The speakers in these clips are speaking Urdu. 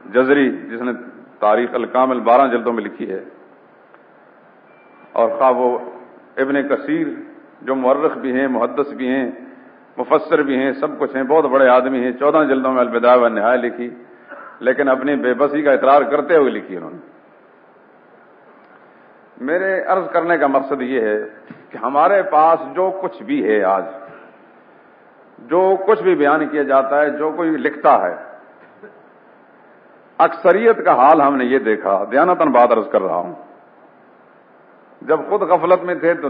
جزری جس نے تاریخ الکامل 12 جلدوں میں لکھی ہے، اور خواہ وہ ابن کثیر جو مورخ بھی ہیں، محدث بھی ہیں، مفسر بھی ہیں، سب کچھ ہیں، بہت بڑے آدمی ہیں، 14 جلدوں میں البدایہ والنہایہ لکھی، لیکن اپنی بے بسی کا اقرار کرتے ہوئے لکھی انہوں نے۔ میرے عرض کرنے کا مقصد یہ ہے کہ ہمارے پاس جو کچھ بھی ہے آج، جو کچھ بھی بیان کیا جاتا ہے، جو کوئی لکھتا ہے، اکثریت کا حال ہم نے یہ دیکھا، دیانتاً بات عرض کر رہا ہوں، جب خود غفلت میں تھے تو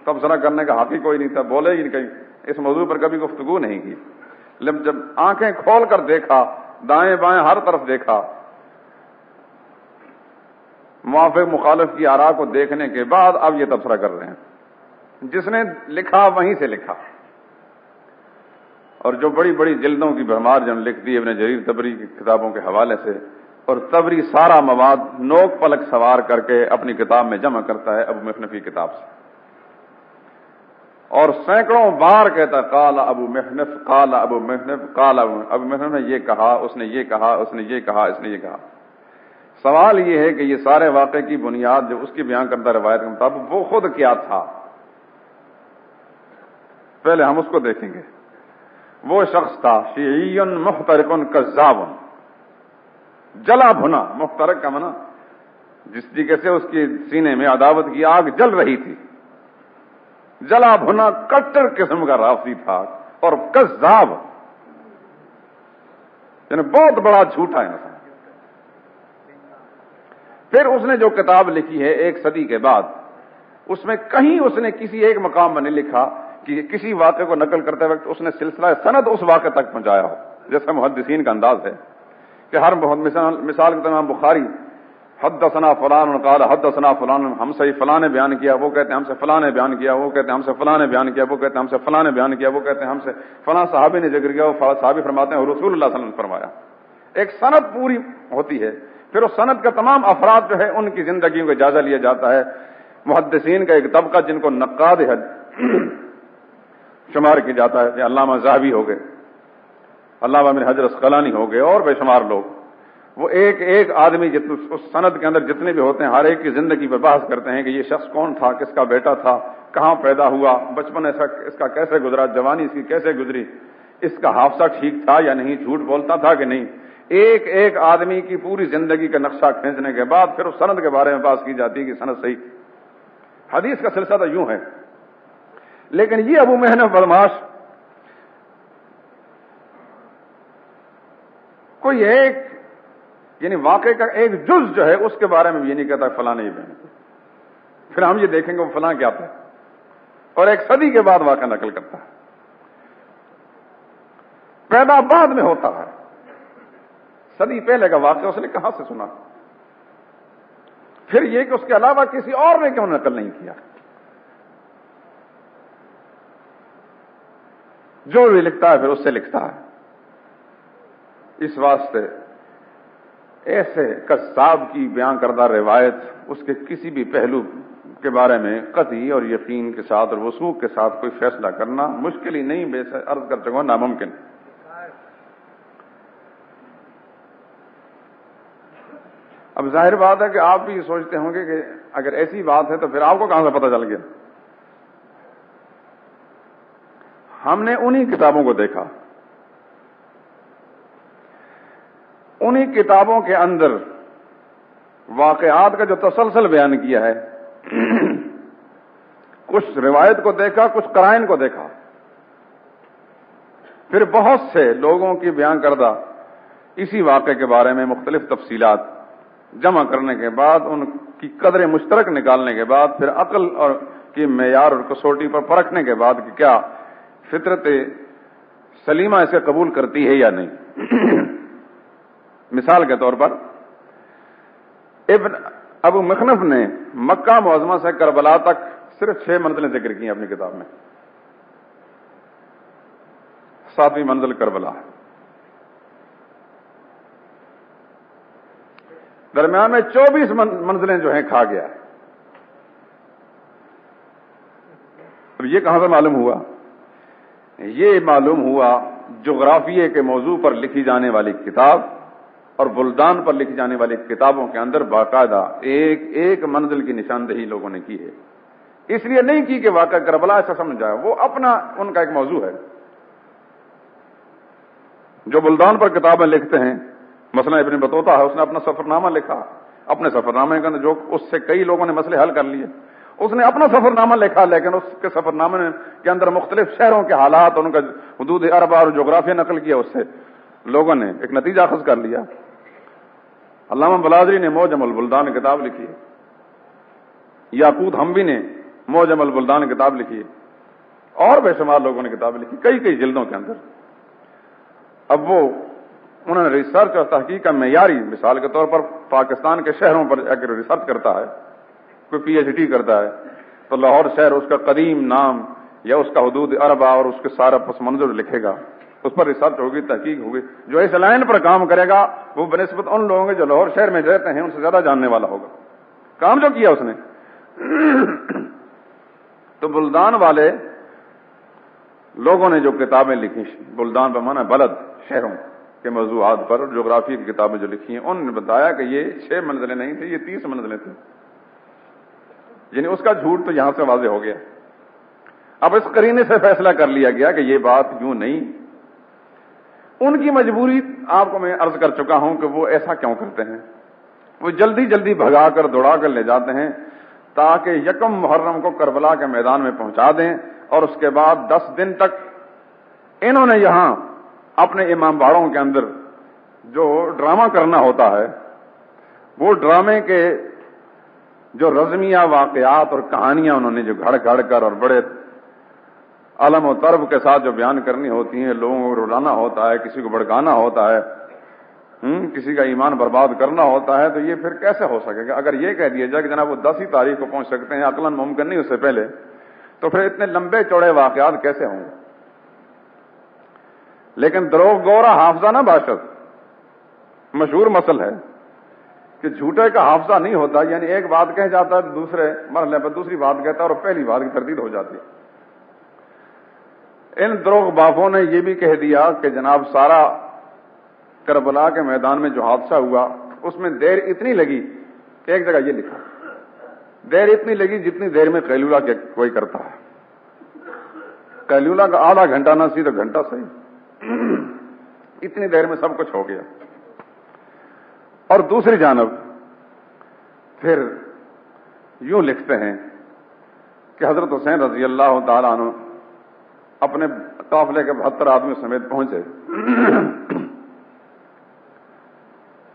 تبصرہ کرنے کا حق ہی کوئی نہیں تھا، بولے ہی نہیں، کہیں اس موضوع پر کبھی گفتگو نہیں کی، لیکن جب آنکھیں کھول کر دیکھا، دائیں بائیں ہر طرف دیکھا، موافق مخالف کی آراء کو دیکھنے کے بعد اب یہ تبصرہ کر رہے ہیں۔ جس نے لکھا وہیں سے لکھا، اور جو بڑی بڑی جلدوں کی بھرمار جن لکھ دی ابن جریر طبری کی کتابوں کے حوالے سے، اور طبری سارا مواد نوک پلک سوار کر کے اپنی کتاب میں جمع کرتا ہے ابو محنف کی کتاب سے، اور سینکڑوں بار کہتا ہے قال ابو محنف، قال ابو محنف، قال ابو محنف نے یہ کہا، اس نے یہ کہا، اس نے یہ کہا، اس نے یہ کہا۔ سوال یہ ہے کہ یہ سارے واقعے کی بنیاد جو اس کی بیان کردہ روایت کے مطابق وہ خود کیا تھا، پہلے ہم اس کو دیکھیں گے۔ وہ شخص تھا شیعی محترق کذاب، جلا بھنا، محترق کا معنی جس طریقے سے اس کے سینے میں عداوت کی آگ جل رہی تھی، جلا بھنا کٹر قسم کا رافضی تھا، اور کذاب یعنی بہت بڑا جھوٹا انسان۔ پھر اس نے جو کتاب لکھی ہے 1 صدی کے بعد، اس میں کہیں اس نے کسی ایک مقام میں نہیں لکھا کہ کسی واقعے کو نقل کرتے وقت اس نے سلسلہ سند اس واقعے تک پہنچایا ہو، جیسا محدثین کا انداز ہے کہ ہر مثال کے تمام بخاری حدثنا فلان قال حدثنا فلان، ہم سے فلاں نے بیان کیا، وہ کہتے ہیں ہم سے فلاں نے بیان کیا، وہ کہتے ہیں ہم سے فلاں نے بیان کیا، وہ کہتے ہیں ہم سے فلاں نے بیان کیا، وہ کہتے ہیں ہم سے فلاں صحابی نے ذکر کیا، وہ صحابی فرماتے ہیں رسول اللہ صلی اللہ علیہ وسلم نے فرمایا۔ ایک سند پوری ہوتی ہے، پھر اس سند کا تمام افراد جو ہے ان کی زندگیوں کا جائزہ لیا جاتا ہے۔ محدثین کا ایک طبقہ جن کو نقاد شمار کیا جاتا ہے، علامہ ذہبی ہو گئے، علامہ ابن حجر اسقلانی ہو گئے، اور بے شمار لوگ، وہ ایک ایک آدمی اس سند کے اندر جتنے بھی ہوتے ہیں ہر ایک کی زندگی پہ بحث کرتے ہیں کہ یہ شخص کون تھا، کس کا بیٹا تھا، کہاں پیدا ہوا، بچپن اس کا کیسے گزرا، جوانی اس کی کیسے گزری، اس کا حافظہ ٹھیک تھا یا نہیں، جھوٹ بولتا تھا کہ نہیں۔ ایک ایک آدمی کی پوری زندگی کا نقشہ کھینچنے کے بعد پھر اس سند کے بارے میں بات کی جاتی ہے کہ سند صحیح۔ حدیث کا سلسلہ تو یوں ہے، لیکن یہ ابو محنف بدماش کوئی ایک یعنی واقعے کا ایک جز جو ہے اس کے بارے میں یہ نہیں کہتا فلاں نے یہ بیان کیا، پھر ہم یہ دیکھیں گے وہ فلاں کیا تھا، اور 1 صدی کے بعد واقعہ نقل کرتا ہے۔ پیدا بعد میں ہوتا ہے، صدی پہلے کا واقعہ اس نے کہاں سے سنا، پھر یہ کہ اس کے علاوہ کسی اور نے کیوں نقل نہیں کیا۔ جو بھی لکھتا ہے پھر اس سے لکھتا ہے۔ اس واسطے ایسے قصاب کی بیان کردہ روایت اس کے کسی بھی پہلو کے بارے میں قطعی اور یقین کے ساتھ اور وثوق کے ساتھ کوئی فیصلہ کرنا مشکل ہی نہیں، بے عرض کر چکا ناممکن۔ اب ظاہر بات ہے کہ آپ بھی سوچتے ہوں گے کہ اگر ایسی بات ہے تو پھر آپ کو کہاں سے پتہ چل گیا؟ ہم نے انہی کتابوں کو دیکھا، انہی کتابوں کے اندر واقعات کا جو تسلسل بیان کیا ہے، کچھ روایت کو دیکھا، کچھ قرائن کو دیکھا، پھر بہت سے لوگوں کی بیان کردہ اسی واقعے کے بارے میں مختلف تفصیلات جمع کرنے کے بعد، ان کی قدر مشترک نکالنے کے بعد، پھر عقل اور کی معیار اور کسوٹی پر پرکھنے کے بعد کہ کیا فطرت سلیمہ اسے قبول کرتی ہے یا نہیں۔ مثال کے طور پر ابو مخنف نے مکہ معظمہ سے کربلا تک صرف 6 منزلیں ذکر کی اپنی کتاب میں، 7ویں منزل کربلا ہے، درمیان میں 24 منزلیں جو ہیں کھا گیا۔ اب یہ کہاں سے معلوم ہوا؟ یہ معلوم ہوا جغرافیے کے موضوع پر لکھی جانے والی کتاب اور بلدان پر لکھی جانے والی کتابوں کے اندر باقاعدہ ایک ایک منزل کی نشاندہی لوگوں نے کی ہے. اس لیے نہیں کی کہ واقعہ کربلا ایسا سمجھ جائے، وہ اپنا ان کا ایک موضوع ہے. جو بلدان پر کتابیں لکھتے ہیں، مثلا ابن بطوطہ ہے، اس نے اپنا سفر نامہ لکھا. اپنے سفر نامے کے اندر جو اس سے کئی لوگوں نے مسئلے حل کر لیے، اس نے اپنا سفر نامہ لکھا، لیکن اس کے سفر نامے کے اندر مختلف شہروں کے حالات، ان کا حدود اربع اور جغرافیہ نقل کیا. اس سے لوگوں نے ایک نتیجہ اخذ کر لیا. علامہ بلادری نے معجم البلدان کتاب لکھی ہے، یاقوت حموی نے معجم البلدان کتاب لکھی ہے، اور بے شمار لوگوں نے کتاب لکھی کئی کئی جلدوں کے اندر. اب وہ انہوں نے ریسرچ اور تحقیق کا معیاری، مثال کے طور پر پاکستان کے شہروں پر اگر ریسرچ کرتا ہے، کوئی پی ایچ ڈی کرتا ہے، تو لاہور شہر اس کا قدیم نام یا اس کا حدود اربع اور اس کے سارا پس منظر لکھے گا. اس پر ریسرچ ہوگی، تحقیق ہوگی. جو اس لائن پر کام کرے گا وہ بنسبت ان لوگوں کے جو لاہور شہر میں رہتے ہیں ان سے زیادہ جاننے والا ہوگا. کام جو کیا اس نے. تو بلدان والے لوگوں نے جو کتابیں لکھی، بلدان پر مانا بلد، شہروں کے موضوعات پر جغرافی کی کتابیں جو لکھی ہیں، انہوں نے بتایا کہ یہ 6 منزلیں نہیں تھیں، یہ 30 منزلیں تھیں. یعنی اس کا جھوٹ تو یہاں سے واضح ہو گیا. اب اس قرینے سے فیصلہ کر لیا گیا کہ یہ بات یوں نہیں. ان کی مجبوری آپ کو میں عرض کر چکا ہوں کہ وہ ایسا کیوں کرتے ہیں. وہ جلدی جلدی بھگا کر دوڑا کر لے جاتے ہیں تاکہ یکم محرم کو کربلا کے میدان میں پہنچا دیں، اور اس کے بعد 10 دن تک انہوں نے یہاں اپنے امام باڑوں کے اندر جو ڈرامہ کرنا ہوتا ہے، وہ ڈرامے کے جو رزمیہ واقعات اور کہانیاں انہوں نے جو گھڑ گھڑ کر اور بڑے علم و طرب کے ساتھ جو بیان کرنی ہوتی ہیں، لوگوں کو رلانا ہوتا ہے، کسی کو بھڑکانا ہوتا ہے، کسی کا ایمان برباد کرنا ہوتا ہے، تو یہ پھر کیسے ہو سکے گا؟ اگر یہ کہہ دیا جائے کہ جناب وہ 10 ہی تاریخ کو پہنچ سکتے ہیں، عقلاً ممکن نہیں اس سے پہلے، تو پھر اتنے لمبے چوڑے واقعات کیسے ہوں گے؟ لیکن دروغ گورا حافظہ نہ باشد، مشہور مسئل ہے کہ جھوٹے کا حافظہ نہیں ہوتا. یعنی ایک بات کہہ جاتا ہے، دوسرے مرحلے پر دوسری بات کہتا ہے اور پہلی بات کی تردید ہو جاتی ہے. ان دروغ بافوں نے یہ بھی کہہ دیا کہ جناب سارا کربلا کے میدان میں جو حادثہ ہوا اس میں دیر اتنی لگی، ایک جگہ یہ لکھا، دیر اتنی لگی جتنی دیر میں قیلولہ کے کوئی کرتا ہے. قیلولہ کا آدھا گھنٹہ نہ سی تو گھنٹہ صحیح، اتنی دیر میں سب کچھ ہو گیا. اور دوسری جانب پھر یوں لکھتے ہیں کہ حضرت حسین رضی اللہ تعالیٰ عنہ اپنے قافلے کے 72 آدمی سمیت پہنچے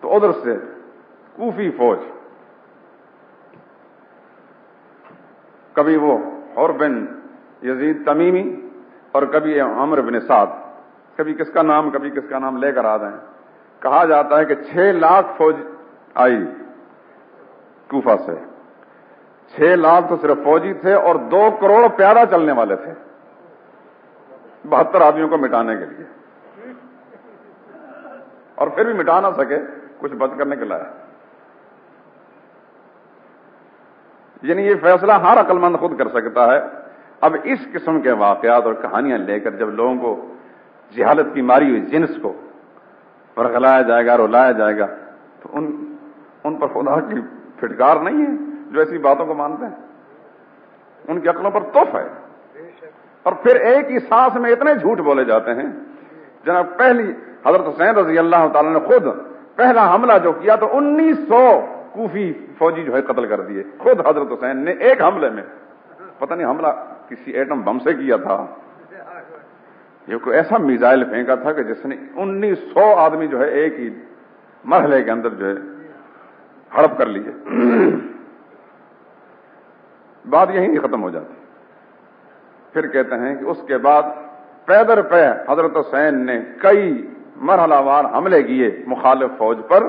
تو ادھر سے کوفی فوج، کبھی وہ حر بن یزید تمیمی اور کبھی عمرو بن سعد، کبھی کس کا نام کبھی کس کا نام لے کر آ جائیں. کہا جاتا ہے کہ 6 لاکھ فوج آئی کوفہ سے. 6 لاکھ تو صرف فوجی تھے اور 2 کروڑ پیادہ چلنے والے تھے 72 آدمیوں کو مٹانے کے لیے، اور پھر بھی مٹا نہ سکے، کچھ بچ کر نکلا ہے. یعنی یہ فیصلہ ہر عقل مند خود کر سکتا ہے. اب اس قسم کے واقعات اور کہانیاں لے کر جب لوگوں کو جہالت کی ماری ہوئی جنس کو ورغلایا جائے گا، رلایا جائے گا، تو ان پر خدا کی پھٹکار نہیں ہے جو ایسی باتوں کو مانتے ہیں. ان کی عقلوں پر توف ہے. اور پھر ایک ہی سانس میں اتنے جھوٹ بولے جاتے ہیں. جناب پہلی حضرت حسین رضی اللہ تعالیٰ نے خود پہلا حملہ جو کیا تو 1900 کوفی فوجی جو ہے قتل کر دیے خود حضرت حسین نے ایک حملے میں. پتہ نہیں حملہ کسی ایٹم بم سے کیا تھا، یہ کوئی ایسا میزائل پھینکا تھا کہ جس نے 1900 آدمی جو ہے ایک ہی مرحلے کے اندر جو ہے ہڑپ کر لیے. بات یہیں نہیں ختم ہو جاتی. پھر کہتے ہیں کہ اس کے بعد پیدر پہ حضرت حسین نے کئی مرحلہ وار حملے کیے مخالف فوج پر.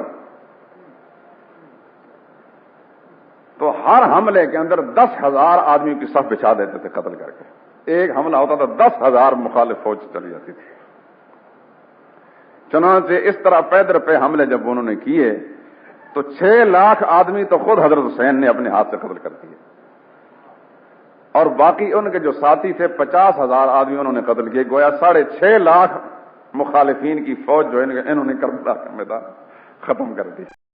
تو ہر حملے کے اندر 10,000 آدمی کی صف بچھا دیتے تھے قتل کر کے. ایک حملہ ہوتا تھا 10,000 مخالف فوج چلی جاتی تھی. چنانچہ اس طرح پیدر پہ حملے جب انہوں نے کیے تو 6 لاکھ آدمی تو خود حضرت حسین نے اپنے ہاتھ سے قتل کر دیے، اور باقی ان کے جو ساتھی تھے 50,000 آدمی انہوں نے قتل کیے. گویا 6.5 لاکھ مخالفین کی فوج جو انہوں نے کربلا کا میدان ختم کر دی.